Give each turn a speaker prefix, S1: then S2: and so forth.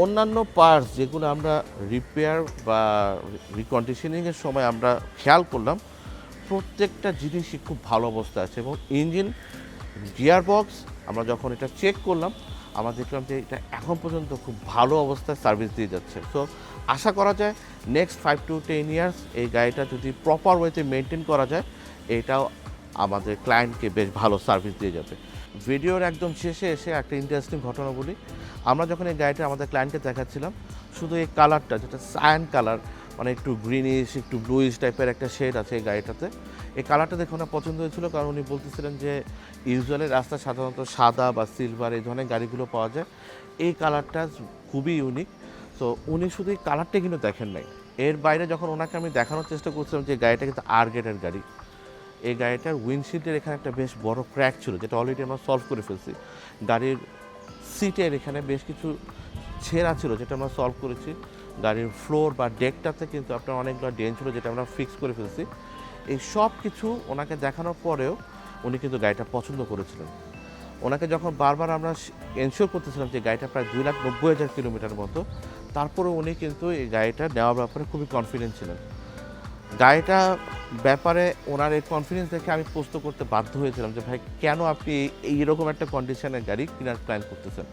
S1: অন্যান্য পার্টস যেগুলো আমরা রিপেয়ার বা রিকন্ডিশনিংয়ের সময় আমরা খেয়াল করলাম, প্রত্যেকটা জিনিসই খুব ভালো অবস্থায় আছে। এবং ইঞ্জিন, গিয়ার বক্স আমরা যখন এটা চেক করলাম, আমরা দেখলাম যে এটা এখন পর্যন্ত খুব ভালো অবস্থায় সার্ভিস দিয়ে যাচ্ছে। সো আশা করা যায় নেক্সট 5 to 10 ইয়ার্স এই গাড়িটা যদি প্রপার ওয়েতে মেনটেন করা যায়, এটাও আমাদের ক্লায়েন্টকে বেশ ভালো সার্ভিস দিয়ে যাবে। ভিডিওর একদম শেষে এসে একটা ইন্টারেস্টিং ঘটনা বলি। আমরা যখন এই গাড়িটা আমাদের ক্লায়েন্টকে দেখাচ্ছিলাম, শুধু এই কালারটা, যেটা সায়ান কালার, মানে একটু গ্রিনিশ একটু ব্লুইশ টাইপের একটা শেড আছে এই গাড়িটাতে, এই কালারটা দেখে ওনার পছন্দ হয়েছিল। কারণ উনি বলতেছিলেন যে ইউজুয়ালি রাস্তায় সাধারণত সাদা বা সিলভার এই ধরনের গাড়িগুলো পাওয়া যায়, এই কালারটা খুবই ইউনিক। তো উনি শুধু এই কালারটা কিন্তু দেখেন নাই, এর বাইরে যখন ওনাকে আমি দেখানোর চেষ্টা করছিলাম যে গাড়িটা কিন্তু আর গেটের গাড়ি, এই গাড়িটার উইন্ডশিল্ডের এখানে একটা বেশ বড় ক্র্যাক ছিল, যেটা অলরেডি আমরা সলভ করে ফেলছি। গাড়ির সিটের এখানে বেশ কিছু ছেঁড়া ছিল, যেটা আমরা সলভ করেছি। গাড়ির ফ্লোর বা ডেকটাতে কিন্তু আপনার অনেকগুলো ডেন ছিল, যেটা আমরা ফিক্স করে ফেলছি। এই সব কিছু ওনাকে দেখানোর পরেও উনি কিন্তু গাড়িটা পছন্দ করেছিলেন। ওনাকে যখন বারবার আমরা এনশিওর করতেছিলাম যে গাড়িটা প্রায় 2,90,000 কিলোমিটার মতো, তারপরেও উনি কিন্তু এই গাড়িটা নেওয়ার ব্যাপারে খুবই কনফিডেন্ট ছিলেন। গাড়িটা ব্যাপারে ওনার এই কনফিডেন্স দেখে আমি প্রশ্ন করতে বাধ্য হয়েছিলাম যে ভাই, কেন আপনি এইরকম একটা কন্ডিশনের গাড়ি কেনার প্ল্যান করতেছেন?